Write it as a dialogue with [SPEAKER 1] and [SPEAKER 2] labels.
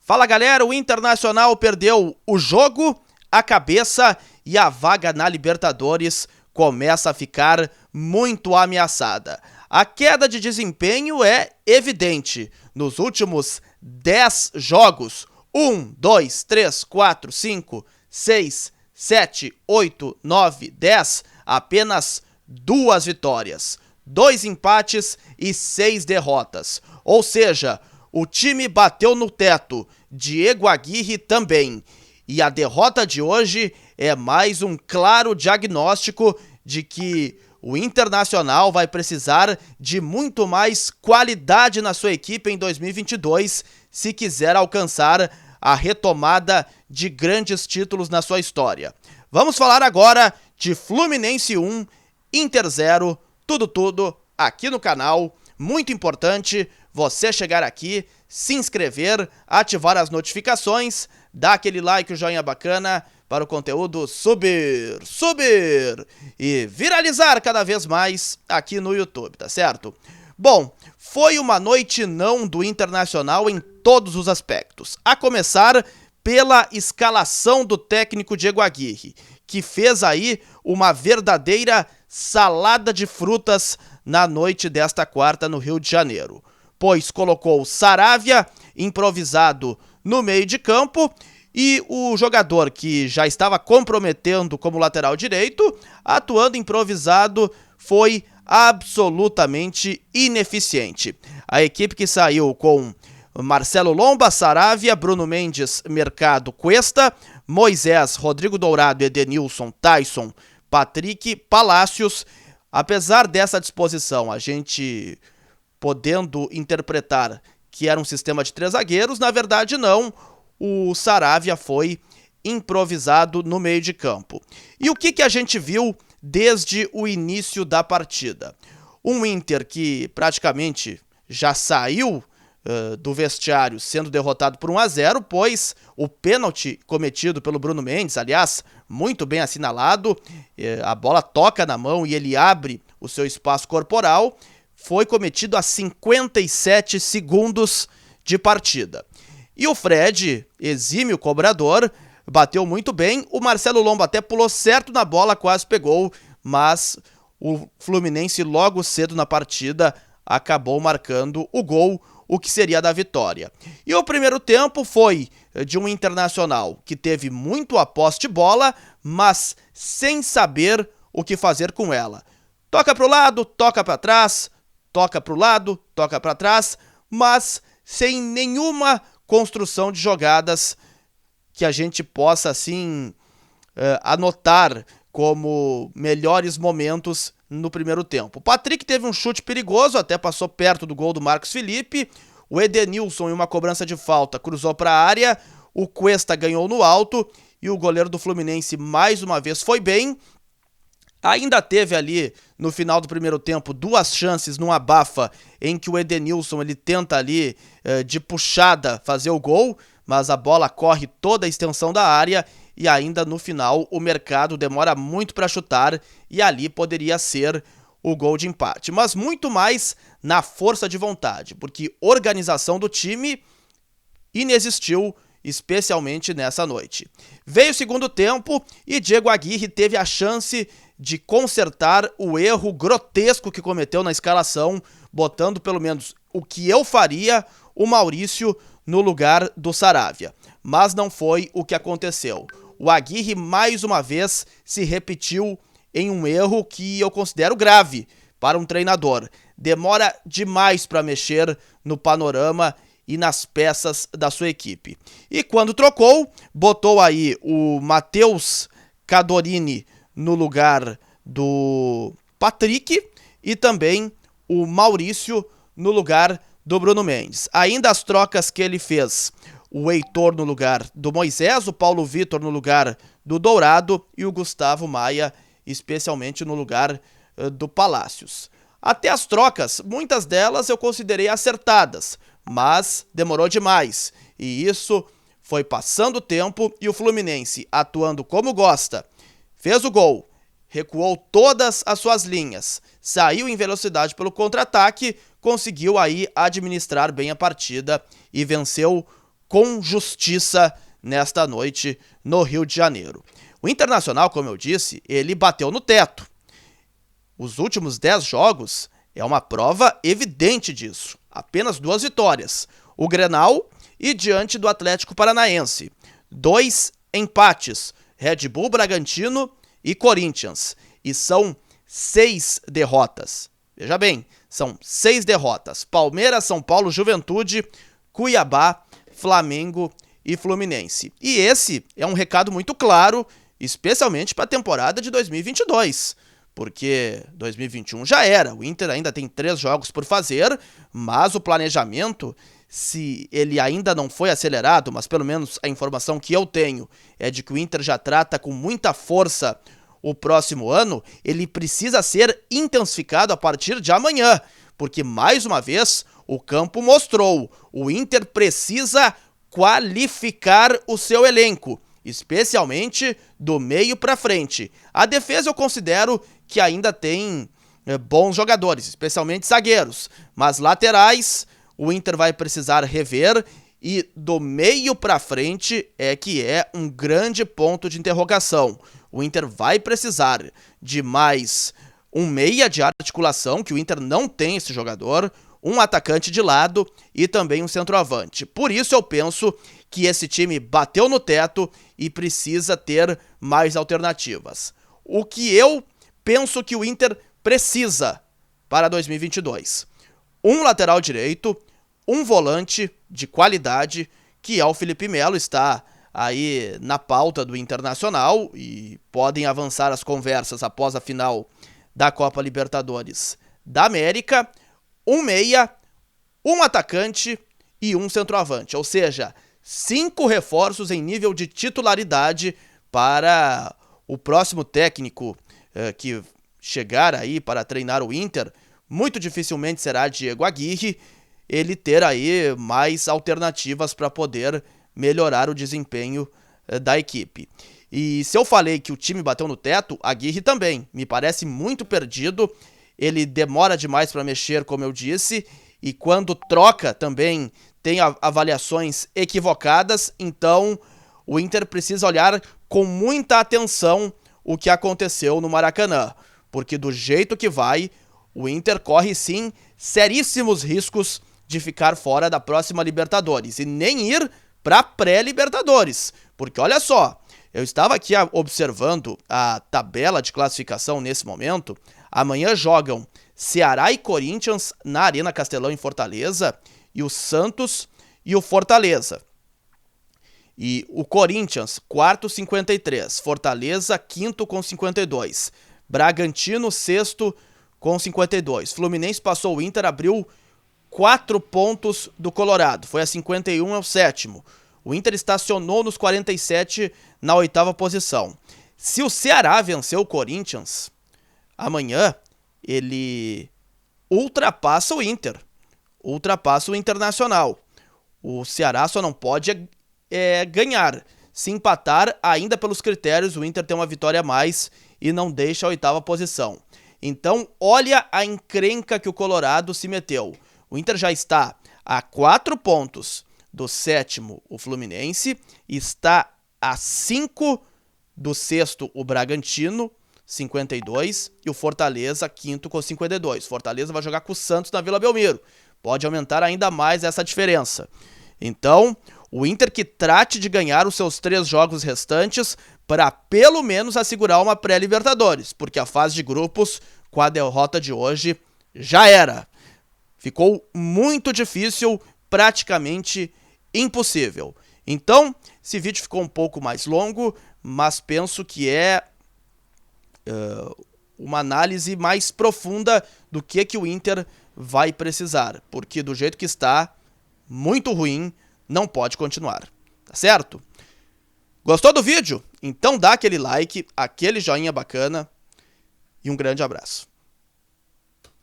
[SPEAKER 1] Fala galera, o Internacional perdeu o jogo, a cabeça e a vaga na Libertadores começa a ficar muito ameaçada. A queda de desempenho é evidente. Nos últimos 10 jogos, 1, 2, 3, 4, 5, 6, 7, 8, 9, 10, apenas 2 vitórias, 2 empates e 6 derrotas. Ou seja, o time bateu no teto, Diego Aguirre também. E a derrota de hoje é mais um claro diagnóstico de que o Internacional vai precisar de muito mais qualidade na sua equipe em 2022 se quiser alcançar a retomada de grandes títulos na sua história. Vamos falar agora de Fluminense 1, Inter 0, tudo aqui no canal. Muito importante você chegar aqui, se inscrever, ativar as notificações, dar aquele like, o joinha bacana para o conteúdo subir e viralizar cada vez mais aqui no YouTube, tá certo? Bom, foi uma noite não do Internacional em todos os aspectos, a começar pela escalação do técnico Diego Aguirre, que fez aí uma verdadeira salada de frutas na noite desta quarta no Rio de Janeiro, pois colocou Saravia improvisado no meio de campo e o jogador que já estava comprometendo como lateral direito, atuando improvisado, foi absolutamente ineficiente. A equipe que saiu com Marcelo Lomba, Saravia, Bruno Mendes, Mercado, Cuesta, Moisés, Rodrigo Dourado, Edenilson, Tyson, Patrick, Palácios. Apesar dessa disposição, a gente podendo interpretar que era um sistema de 3 zagueiros, na verdade não, o Saravia foi improvisado no meio de campo. E o que a gente viu desde o início da partida? Um Inter que praticamente já saiu do vestiário sendo derrotado por 1-0, pois o pênalti cometido pelo Bruno Mendes, aliás, muito bem assinalado, a bola toca na mão e ele abre o seu espaço corporal, foi cometido a 57 segundos de partida. E o Fred, exímio cobrador, bateu muito bem, o Marcelo Lomba até pulou certo na bola, quase pegou, mas o Fluminense logo cedo na partida acabou marcando o gol, o que seria da vitória. E o primeiro tempo foi de um Internacional que teve muito a posse de bola, mas sem saber o que fazer com ela. Toca para o lado, toca para trás, toca para o lado, toca para trás, mas sem nenhuma construção de jogadas que a gente possa assim anotar como melhores momentos no primeiro tempo. O Patrick teve um chute perigoso, até passou perto do gol do Marcos Felipe. O Edenilson, em uma cobrança de falta, cruzou para a área. O Cuesta ganhou no alto e o goleiro do Fluminense mais uma vez foi bem. Ainda teve ali, no final do primeiro tempo, 2 chances num abafa em que o Edenilson ele tenta ali de puxada fazer o gol, mas a bola corre toda a extensão da área e ainda no final o Mercado demora muito para chutar e ali poderia ser o gol de empate. Mas muito mais na força de vontade, porque organização do time inexistiu, especialmente nessa noite. Veio o segundo tempo e Diego Aguirre teve a chance de consertar o erro grotesco que cometeu na escalação, botando pelo menos o que eu faria, o Maurício no lugar do Saravia. Mas não foi o que aconteceu. O Aguirre mais uma vez se repetiu em um erro que eu considero grave para um treinador. Demora demais para mexer no panorama e nas peças da sua equipe. E quando trocou, botou aí o Matheus Cadorini no lugar do Patrick e também o Maurício no lugar do Bruno Mendes. Ainda as trocas que ele fez: o Heitor no lugar do Moisés, o Paulo Vitor no lugar do Dourado e o Gustavo Maia, especialmente no lugar do Palácios. Até as trocas, muitas delas eu considerei acertadas, mas demorou demais. E isso foi passando o tempo e o Fluminense, atuando como gosta, fez o gol, recuou todas as suas linhas, saiu em velocidade pelo contra-ataque, conseguiu aí administrar bem a partida e venceu com justiça nesta noite no Rio de Janeiro. O Internacional, como eu disse, ele bateu no teto. Os últimos 10 jogos é uma prova evidente disso. Apenas 2 vitórias. O Grenal e diante do Atlético Paranaense. 2 empates. Red Bull, Bragantino e Corinthians. E são 6 derrotas. Veja bem, são 6 derrotas. Palmeiras, São Paulo, Juventude, Cuiabá, Flamengo e Fluminense. E esse é um recado muito claro, especialmente para a temporada de 2022. Porque 2021 já era. O Inter ainda tem 3 jogos por fazer, mas o planejamento, se ele ainda não foi acelerado, mas pelo menos a informação que eu tenho é de que o Inter já trata com muita força o próximo ano, ele precisa ser intensificado a partir de amanhã, porque mais uma vez o campo mostrou, o Inter precisa qualificar o seu elenco, especialmente do meio para frente. A defesa eu considero que ainda tem bons jogadores, especialmente zagueiros, mas laterais o Inter vai precisar rever e do meio para frente é que é um grande ponto de interrogação. O Inter vai precisar de mais um meia de articulação, que o Inter não tem esse jogador, um atacante de lado e também um centroavante. Por isso eu penso que esse time bateu no teto e precisa ter mais alternativas. O que eu penso que o Inter precisa para 2022? Um lateral direito, um volante de qualidade, que é o Felipe Melo, está aí na pauta do Internacional e podem avançar as conversas após a final da Copa Libertadores da América. Um meia, um atacante e um centroavante, ou seja, 5 reforços em nível de titularidade para o próximo técnico que chegar aí para treinar o Inter. Muito dificilmente será Diego Aguirre, ele ter aí mais alternativas para poder melhorar o desempenho da equipe. E se eu falei que o time bateu no teto, Aguirre também me parece muito perdido, ele demora demais para mexer, como eu disse, e quando troca também tem avaliações equivocadas, então o Inter precisa olhar com muita atenção o que aconteceu no Maracanã, porque do jeito que vai, o Inter corre sim seríssimos riscos de ficar fora da próxima Libertadores e nem ir para pré-Libertadores, porque olha só, eu estava aqui observando a tabela de classificação nesse momento. Amanhã jogam Ceará e Corinthians na Arena Castelão em Fortaleza e o Santos e o Fortaleza. E o Corinthians, quarto, 53, Fortaleza, quinto com 52, Bragantino, sexto com 52. Fluminense passou o Inter, abriu 4 pontos do Colorado, foi a 51, é o sétimo. O Inter estacionou nos 47 na 8ª posição. Se o Ceará vencer o Corinthians, amanhã ele ultrapassa o Inter, ultrapassa o Internacional. O Ceará só não pode ganhar. Se empatar, ainda pelos critérios, o Inter tem uma vitória a mais e não deixa a 8ª posição. Então, olha a encrenca que o Colorado se meteu. O Inter já está a 4 pontos do sétimo, o Fluminense, está a 5 do sexto, o Bragantino, 52, e o Fortaleza, quinto com 52. Fortaleza vai jogar com o Santos na Vila Belmiro. Pode aumentar ainda mais essa diferença. Então, o Inter que trate de ganhar os seus 3 jogos restantes para pelo menos assegurar uma pré-Libertadores, porque a fase de grupos, com a derrota de hoje, já era. Ficou muito difícil, praticamente impossível. Então, esse vídeo ficou um pouco mais longo, mas penso que é uma análise mais profunda do que o Inter vai precisar, porque do jeito que está, muito ruim, não pode continuar, tá certo? Gostou do vídeo? Então dá aquele like, aquele joinha bacana e um grande abraço.